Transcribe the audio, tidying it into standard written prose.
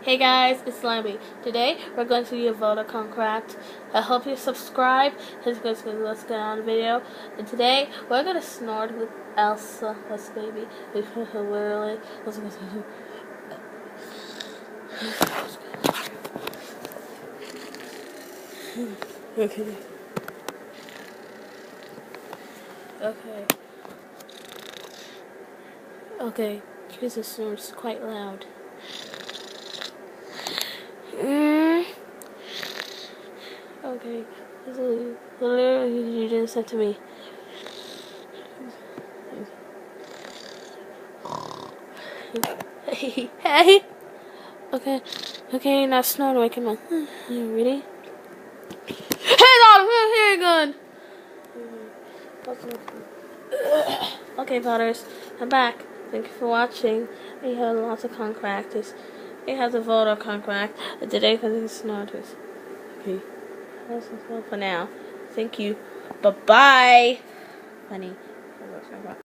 Hey guys, it's Lamby. Today we're going to do a voter contract. I hope you subscribe. Let's get on the video. And today we're gonna snort with Elsa. Let's baby. Literally. Let's go. Okay. Okay. Okay. Jesus, snorts quite loud. Okay. Literally, you just said to me. Hey. Okay. Okay, now snort away. Come on. Ready? Hey, Dad, here you go. Okay, Potters, I'm back. Thank you for watching. We had lots of contracts. We have the voter contract today because it's snorters. Okay, that's all for now. Thank you. Bye bye. Funny.